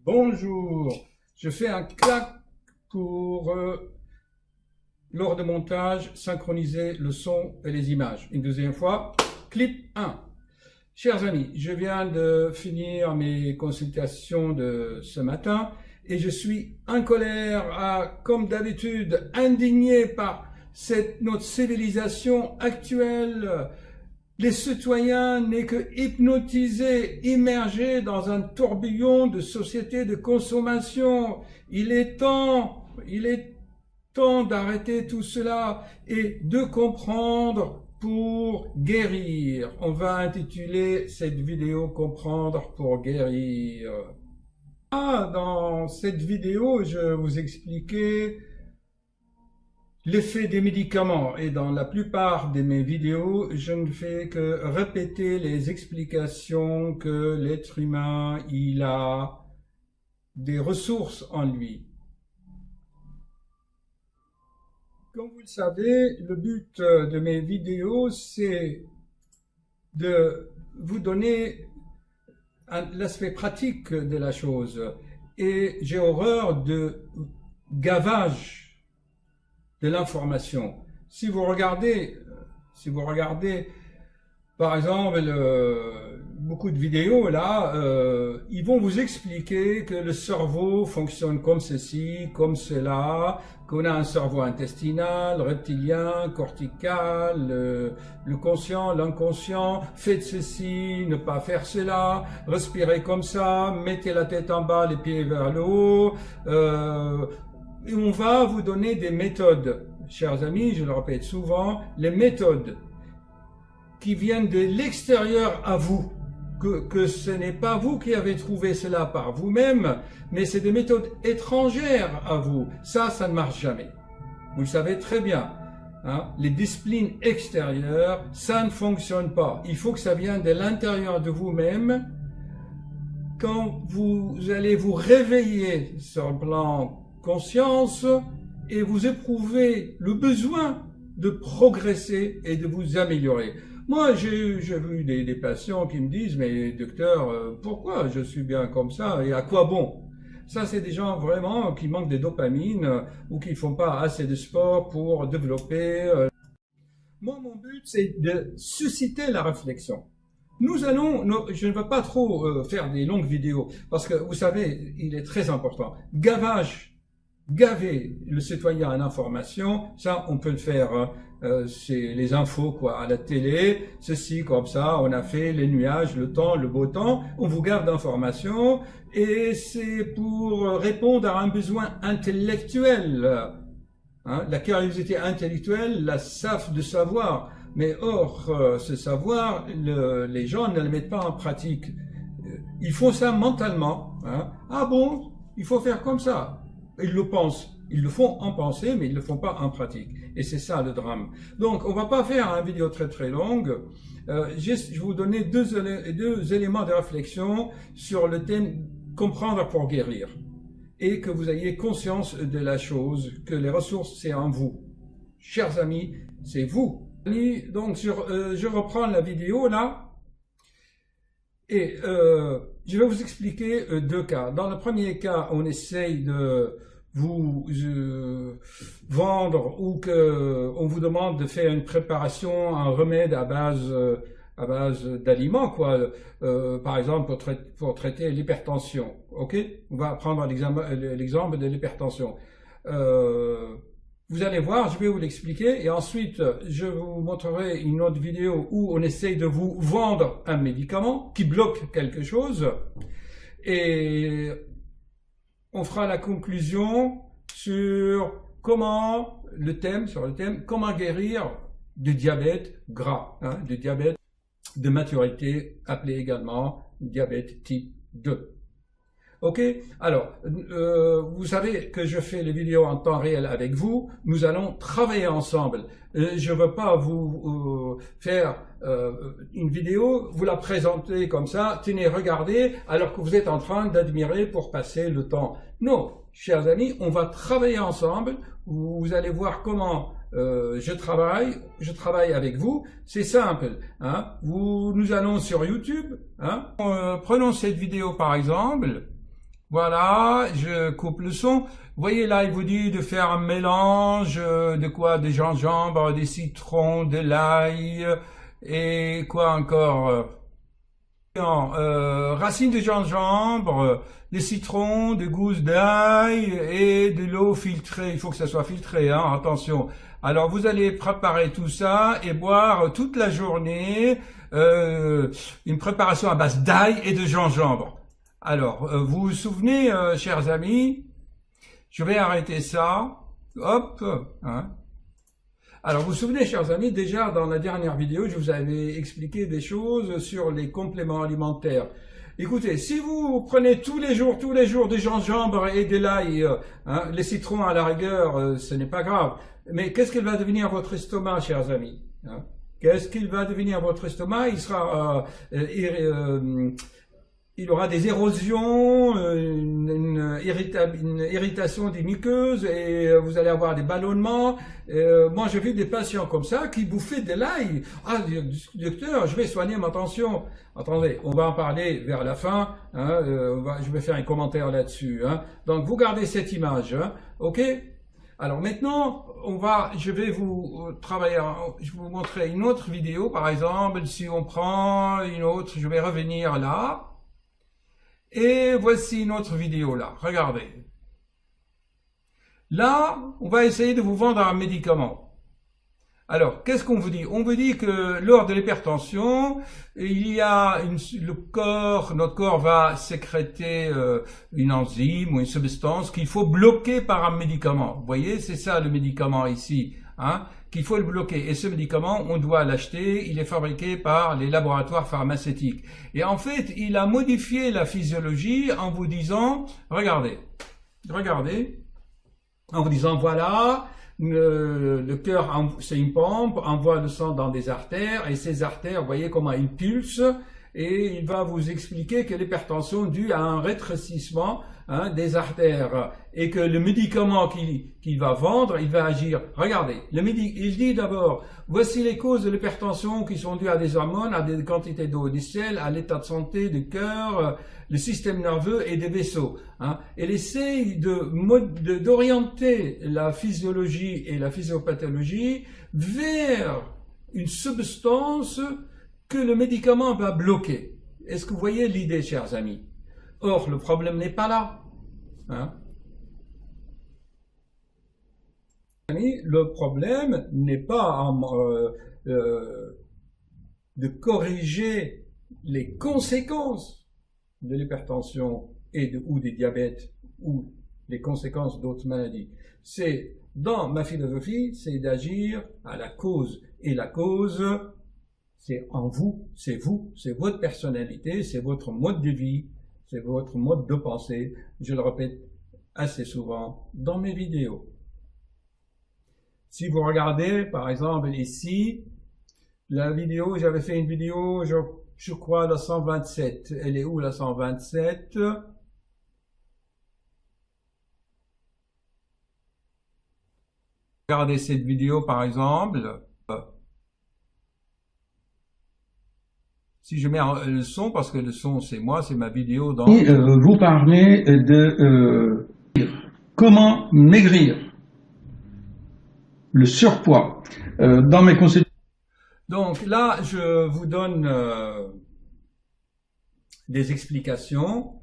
Bonjour, je fais un clac pour, lors de montage, synchroniser le son et les images. Une deuxième fois, clip 1. Chers amis, je viens de finir mes consultations de ce matin et je suis en colère, comme d'habitude, indigné par notre civilisation actuelle. Les citoyens n'est que hypnotisés, immergés dans un tourbillon de société de consommation. Il est temps d'arrêter tout cela et de comprendre pour guérir. On va intituler cette vidéo Comprendre pour guérir. Dans cette vidéo, je vais vous expliquer l'effet des médicaments, et dans la plupart de mes vidéos, je ne fais que répéter les explications que l'être humain, il a des ressources en lui. Comme vous le savez, le but de mes vidéos, c'est de vous donner l'aspect pratique de la chose. Et j'ai horreur de gavage de l'information. Si vous regardez par exemple beaucoup de vidéos là, ils vont vous expliquer que le cerveau fonctionne comme ceci, comme cela, qu'on a un cerveau intestinal, reptilien, cortical, le conscient, l'inconscient, faites ceci, ne pas faire cela, respirez comme ça, mettez la tête en bas, les pieds vers le haut, et on va vous donner des méthodes, chers amis, je le répète souvent, les méthodes qui viennent de l'extérieur à vous, que ce n'est pas vous qui avez trouvé cela par vous-même, mais c'est des méthodes étrangères à vous. Ça ne marche jamais. Vous le savez très bien. Les disciplines extérieures, ça ne fonctionne pas. Il faut que ça vienne de l'intérieur de vous-même. Quand vous allez vous réveiller sur le plan conscience et vous éprouvez le besoin de progresser et de vous améliorer. Moi, j'ai vu des patients qui me disent « Mais docteur, pourquoi je suis bien comme ça et à quoi bon ?» Ça, c'est des gens vraiment qui manquent de dopamine ou qui ne font pas assez de sport pour développer. Moi, mon but, c'est de susciter la réflexion. Je ne vais pas trop faire des longues vidéos parce que, vous savez, il est très important. Gaver le citoyen en information, ça on peut le faire, c'est les infos quoi, à la télé, ceci comme ça, on a fait les nuages, le temps, le beau temps, on vous gave d'informations et c'est pour répondre à un besoin intellectuel, la curiosité intellectuelle, la soif de savoir, mais or ce savoir, les gens ne le mettent pas en pratique, ils font ça mentalement, ah bon, il faut faire comme ça. Ils le pensent, ils le font en pensée, mais ils ne le font pas en pratique. Et c'est ça le drame. Donc, on va pas faire une vidéo très très longue. Je vais vous donner deux éléments de réflexion sur le thème comprendre pour guérir. Et que vous ayez conscience de la chose, que les ressources, c'est en vous. Chers amis, c'est vous. Donc, je reprends la vidéo là. Et je vais vous expliquer deux cas. Dans le premier cas, on essaye de vous vendre ou on vous demande de faire une préparation, un remède à base d'aliments, quoi. Par exemple, pour traiter l'hypertension. Ok? On va prendre l'exemple de l'hypertension. Vous allez voir, je vais vous l'expliquer et ensuite je vous montrerai une autre vidéo où on essaye de vous vendre un médicament qui bloque quelque chose et on fera la conclusion sur le thème comment guérir du diabète gras, du diabète de maturité appelé également diabète type 2. Ok, alors, vous savez que je fais les vidéos en temps réel avec vous, nous allons travailler ensemble. Je ne veux pas vous faire une vidéo, vous la présenter comme ça, tenez, regardez, alors que vous êtes en train d'admirer pour passer le temps. Non, chers amis, on va travailler ensemble, vous allez voir comment je travaille avec vous, c'est simple. Nous allons sur YouTube, prenons cette vidéo par exemple. Voilà, je coupe le son. Vous voyez là, il vous dit de faire un mélange de quoi? Des gingembre, des citrons, de l'ail et quoi encore? Non, racines de gingembre, des citrons, des gousses d'ail et de l'eau filtrée. Il faut que ça soit filtré, hein, attention. Alors vous allez préparer tout ça et boire toute la journée une préparation à base d'ail et de gingembre. Alors, vous vous souvenez, chers amis, je vais arrêter ça. Hop, hein. Alors, vous vous souvenez, chers amis, déjà dans la dernière vidéo, je vous avais expliqué des choses sur les compléments alimentaires. Écoutez, si vous prenez tous les jours du gingembre et de l'ail, hein, les citrons à la rigueur, ce n'est pas grave. Mais qu'est-ce qu'il va devenir votre estomac, chers amis, hein? Qu'est-ce qu'il va devenir votre estomac? Il sera il aura des érosions, une irritation des muqueuses et vous allez avoir des ballonnements. Moi, j'ai vu des patients comme ça qui bouffaient de l'ail. Ah, docteur, je vais soigner ma tension. Attendez, on va en parler vers la fin. Hein, je vais faire un commentaire là-dessus. Hein. Donc, vous gardez cette image. Hein, ok? Alors maintenant, je vais vous je vais vous montrer une autre vidéo. Par exemple, si on prend une autre, je vais revenir là. Et voici une autre vidéo là, regardez. Là, on va essayer de vous vendre un médicament. Alors, qu'est-ce qu'on vous dit? On vous dit que lors de l'hypertension, notre corps va sécréter une enzyme ou une substance qu'il faut bloquer par un médicament. Vous voyez, c'est ça le médicament ici, hein, qu'il faut le bloquer. Et ce médicament, on doit l'acheter, il est fabriqué par les laboratoires pharmaceutiques. Et en fait, il a modifié la physiologie en vous disant, regardez, en vous disant, voilà, le cœur, c'est une pompe, envoie le sang dans des artères, et ces artères, vous voyez comment ils pulsent, et il va vous expliquer que l'hypertension est due à un rétrécissement, hein, des artères, et que le médicament qu'il va vendre, il va agir. Regardez, il dit d'abord, voici les causes de l'hypertension qui sont dues à des hormones, à des quantités d'eau du ciel, à l'état de santé du cœur, le système nerveux et des vaisseaux. Hein. Elle essaye d'orienter la physiologie et la physiopathologie vers une substance que le médicament va bloquer. Est-ce que vous voyez l'idée, chers amis? Or, le problème n'est pas là. Hein? Le problème n'est pas de corriger les conséquences de l'hypertension ou du diabète ou les conséquences d'autres maladies. C'est, dans ma philosophie, c'est d'agir à la cause. Et la cause, c'est en vous, c'est votre personnalité, c'est votre mode de vie, c'est votre mode de pensée. Je le répète assez souvent dans mes vidéos. Si vous regardez, par exemple, ici, la vidéo, j'avais fait une vidéo, je crois, la 127. Elle est où, la 127? Regardez cette vidéo, par exemple. Si je mets le son, parce que le son, c'est moi, c'est ma vidéo. Vous parlez de comment maigrir, le surpoids. Dans mes conseils. Donc là, je vous donne des explications.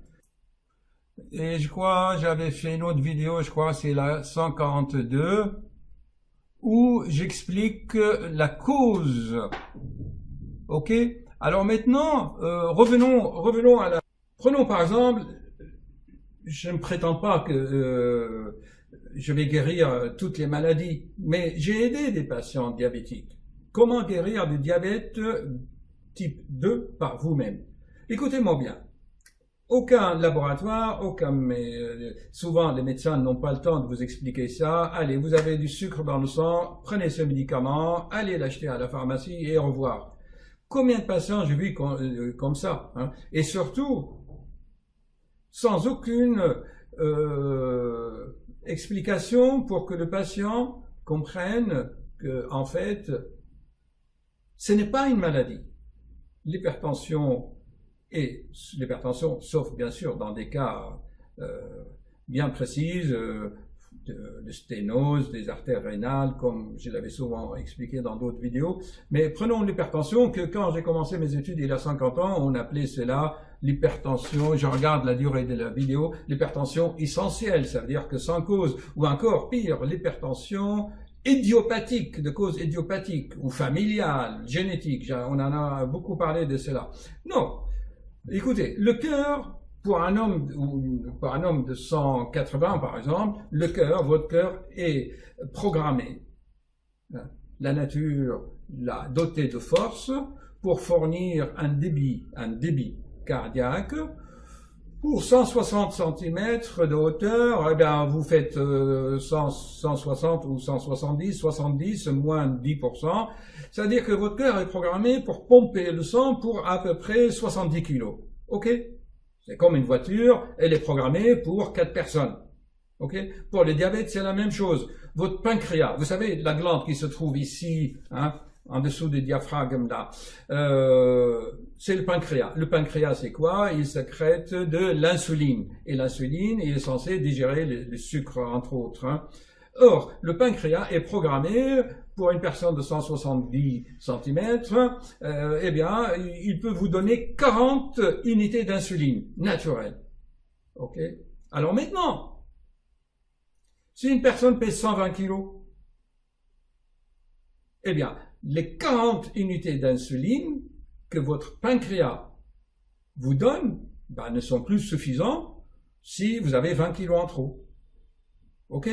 Et je crois, j'avais fait une autre vidéo, je crois c'est la 142, où j'explique la cause. Ok? Alors maintenant, revenons à Prenons par exemple, je ne prétends pas que je vais guérir toutes les maladies, mais j'ai aidé des patients diabétiques. Comment guérir du diabète type 2 par vous-même? Écoutez-moi bien. Aucun laboratoire, souvent les médecins n'ont pas le temps de vous expliquer ça. Allez, vous avez du sucre dans le sang, prenez ce médicament, allez l'acheter à la pharmacie et au revoir. Combien de patients j'ai vu comme ça, hein? Et surtout, sans aucune explication pour que le patient comprenne que, en fait, ce n'est pas une maladie. L'hypertension, sauf bien sûr dans des cas bien précises, de sténose, des artères rénales, comme je l'avais souvent expliqué dans d'autres vidéos. Mais prenons l'hypertension, que quand j'ai commencé mes études il y a 50 ans, on appelait cela l'hypertension, je regarde la durée de la vidéo, l'hypertension essentielle, ça veut dire que sans cause, ou encore pire, l'hypertension idiopathique, de cause idiopathique, ou familiale, génétique, on en a beaucoup parlé de cela. Non, écoutez, le cœur, pour un homme de 180 par exemple, le cœur, votre cœur est programmé. La nature l'a doté de force pour fournir un débit cardiaque. Pour 160 cm de hauteur, eh bien, vous faites 160 ou 170, 70, moins de 10%. C'est-à-dire que votre cœur est programmé pour pomper le sang pour à peu près 70 kg. OK? C'est comme une voiture, elle est programmée pour 4 personnes. OK? Pour le diabète, c'est la même chose. Votre pancréas, vous savez, la glande qui se trouve ici, hein, en dessous du diaphragme là, c'est le pancréas. Le pancréas, c'est quoi? Il sécrète de l'insuline. Et l'insuline est censée digérer le sucre, entre autres. Hein. Or, le pancréas est programmé pour une personne de 170 cm, eh bien, il peut vous donner 40 unités d'insuline naturelle. OK? Alors maintenant, si une personne pèse 120 kg, eh bien, les 40 unités d'insuline que votre pancréas vous donne ben, ne sont plus suffisants si vous avez 20 kg en trop. OK?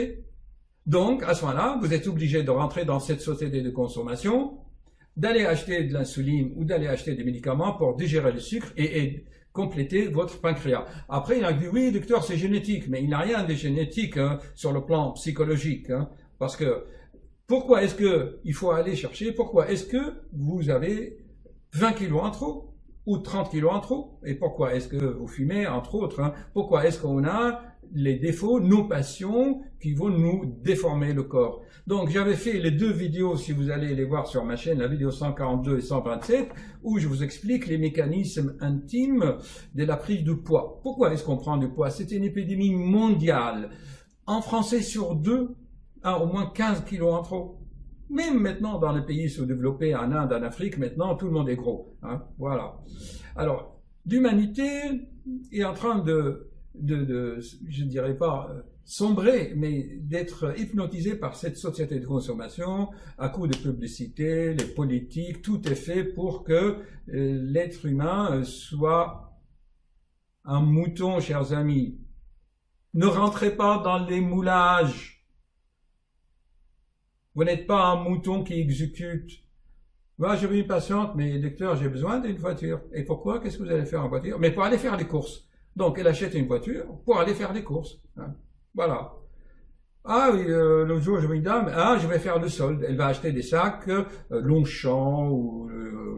Donc, à ce moment-là, vous êtes obligé de rentrer dans cette société de consommation, d'aller acheter de l'insuline ou d'aller acheter des médicaments pour digérer le sucre et compléter votre pancréas. Après, il a dit, oui, docteur, c'est génétique, mais il n'y a rien de génétique hein, sur le plan psychologique. Hein, parce que, pourquoi est-ce qu'il faut aller chercher, pourquoi est-ce que vous avez 20 kilos en trop ou 30 kilos en trop? Et pourquoi est-ce que vous fumez, entre autres? Hein, pourquoi est-ce qu'on a les défauts, nos passions qui vont nous déformer le corps. Donc j'avais fait les 2 vidéos, si vous allez les voir sur ma chaîne, la vidéo 142 et 127, où je vous explique les mécanismes intimes de la prise de poids. Pourquoi est-ce qu'on prend du poids? C'est une épidémie mondiale. En Français sur 2 a au moins 15 kilos en trop. Même maintenant dans les pays sous-développés, en Inde, en Afrique, maintenant tout le monde est gros. Hein, voilà. Alors, l'humanité est en train je ne dirais pas sombrer, mais d'être hypnotisé par cette société de consommation à coup de publicité, les politiques, tout est fait pour que l'être humain soit un mouton, chers amis. Ne rentrez pas dans les moulages. Vous n'êtes pas un mouton qui exécute. Moi, j'ai vu une patiente, mais docteur, j'ai besoin d'une voiture. Et pourquoi? Qu'est-ce que vous allez faire en voiture? Mais pour aller faire les courses. Donc, elle achète une voiture pour aller faire des courses. Hein. Voilà. Ah oui, l'autre jour, j'ai vu une dame, je vais faire le solde. Elle va acheter des sacs Longchamp ou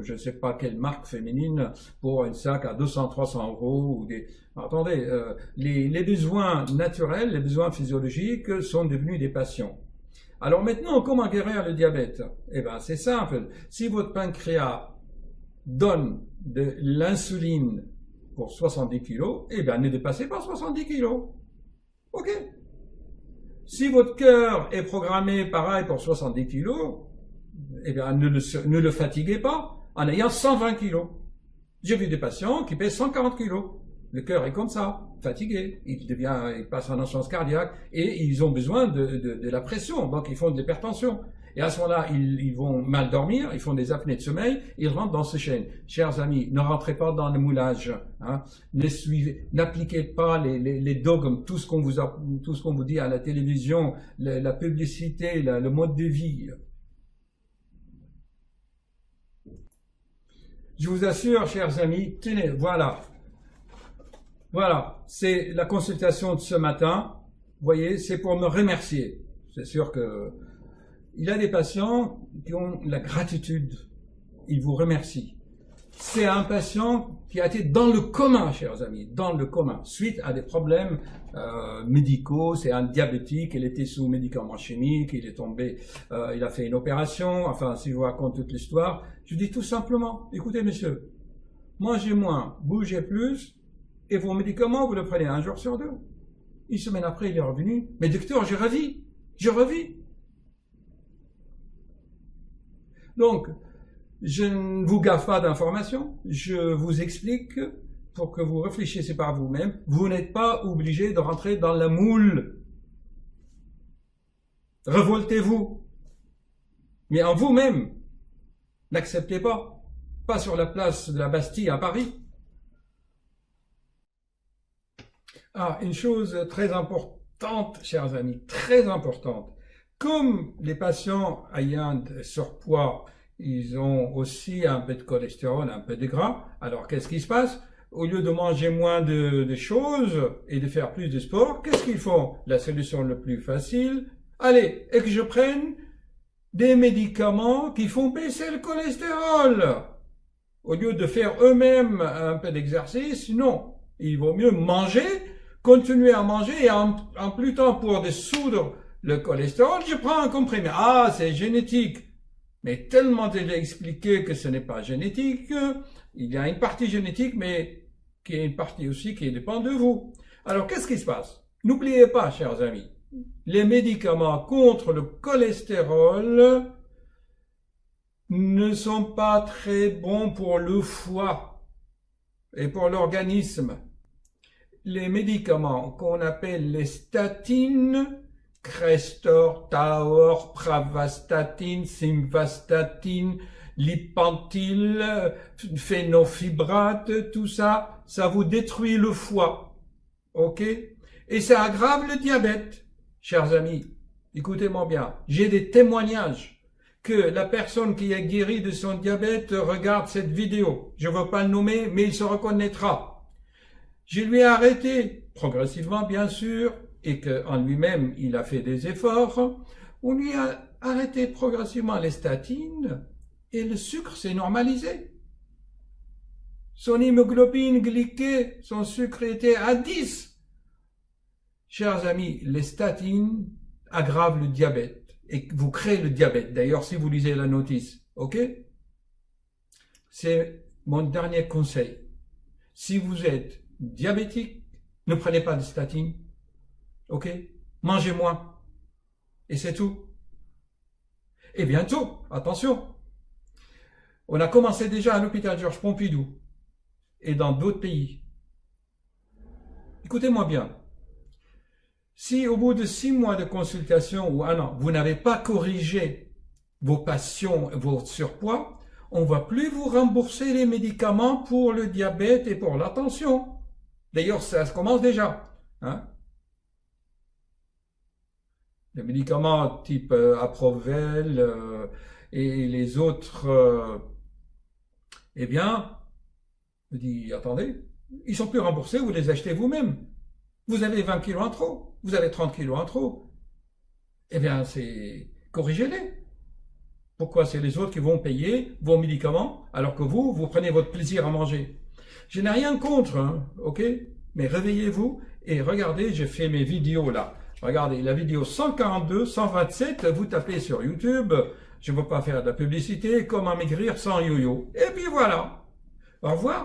je ne sais pas quelle marque féminine pour un sac à 200-300 euros. Ou des... Attendez, les besoins naturels, les besoins physiologiques sont devenus des passions. Alors maintenant, comment guérir le diabète? Eh bien, c'est simple. Si votre pancréas donne de l'insuline pour 70 kg, eh bien, ne dépassez pas 70 kg. OK? Si votre cœur est programmé pareil pour 70 kg, eh bien, ne le fatiguez pas en ayant 120 kg. J'ai vu des patients qui pèsent 140 kg. Le cœur est comme ça, fatigué, il passe en insuffisance cardiaque et ils ont besoin de la pression, donc ils font de l'hypertension. Et à ce moment-là, ils vont mal dormir, ils font des apnées de sommeil, ils rentrent dans ce chaîne. Chers amis, ne rentrez pas dans le moulage, hein. N'appliquez pas les dogmes, tout ce qu'on vous dit à la télévision, la publicité, le mode de vie. Je vous assure, chers amis, tenez, voilà. Voilà, c'est la consultation de ce matin. Vous voyez, c'est pour me remercier. C'est sûr que il y a des patients qui ont la gratitude. Ils vous remercient. C'est un patient qui a été dans le coma, chers amis, dans le coma, suite à des problèmes médicaux. C'est un diabétique, il était sous médicaments chimiques, il est tombé, il a fait une opération. Enfin, si je vous raconte toute l'histoire, je dis tout simplement, écoutez monsieur, mangez moins, bougez plus, et vos médicaments, vous le prenez 1 jour sur 2. Une semaine après, il est revenu. Mais docteur, je revis. Donc, je ne vous gaffe pas d'informations. Je vous explique pour que vous réfléchissiez par vous-même. Vous n'êtes pas obligé de rentrer dans la moule. Révoltez-vous. Mais en vous-même. N'acceptez pas. Pas sur la place de la Bastille à Paris. Ah, une chose très importante, chers amis, très importante. Comme les patients ayant de surpoids, ils ont aussi un peu de cholestérol, un peu de gras, alors qu'est-ce qui se passe? Au lieu de manger moins de choses et de faire plus de sport, qu'est-ce qu'ils font? La solution la plus facile, allez, et que je prenne des médicaments qui font baisser le cholestérol. Au lieu de faire eux-mêmes un peu d'exercice, non. Il vaut mieux manger, continuer à manger et en plus temps pour dissoudre le cholestérol, je prends un comprimé. Ah, c'est génétique. Mais tellement déjà expliqué que ce n'est pas génétique, il y a une partie génétique, mais qui est une partie aussi qui dépend de vous. Alors, qu'est-ce qui se passe? N'oubliez pas, chers amis, les médicaments contre le cholestérol ne sont pas très bons pour le foie et pour l'organisme. Les médicaments qu'on appelle les statines, Crestor, Taor, Pravastatine, Simvastatine, Lipantil, Phénofibrate, tout ça, ça vous détruit le foie. Ok? Et ça aggrave le diabète. Chers amis, écoutez-moi bien, j'ai des témoignages que la personne qui est guérie de son diabète regarde cette vidéo. Je ne veux pas le nommer, mais il se reconnaîtra. Je lui ai arrêté, progressivement bien sûr, et qu'en lui-même il a fait des efforts. On lui a arrêté progressivement les statines et le sucre s'est normalisé. Son hémoglobine glyquée, son sucre était à 10. Chers amis, les statines aggravent le diabète et vous créez le diabète. D'ailleurs, si vous lisez la notice, ok? C'est mon dernier conseil. Si vous êtes diabétique, ne prenez pas de statines, ok? Mangez moins. Et c'est tout. Et bientôt, attention, on a commencé déjà à l'hôpital Georges Pompidou et dans d'autres pays. Écoutez-moi bien. Si au bout de 6 mois de consultation ou 1 an, vous n'avez pas corrigé vos passions, vos surpoids, on ne va plus vous rembourser les médicaments pour le diabète et pour la tension. D'ailleurs, ça commence déjà. Hein? Les médicaments type Aprovel et les autres, eh bien, je dis, attendez, ils sont plus remboursés, vous les achetez vous-même. Vous avez 20 kilos en trop, vous avez 30 kilos en trop. Eh bien, c'est corrigez-les. Pourquoi c'est les autres qui vont payer vos médicaments alors que vous prenez votre plaisir à manger? Je n'ai rien contre, hein, ok? Mais réveillez-vous et regardez, j'ai fait mes vidéos là. Regardez, la vidéo 142, 127, vous tapez sur YouTube, je ne veux pas faire de la publicité, comment maigrir sans yo-yo. Et puis voilà. Au revoir.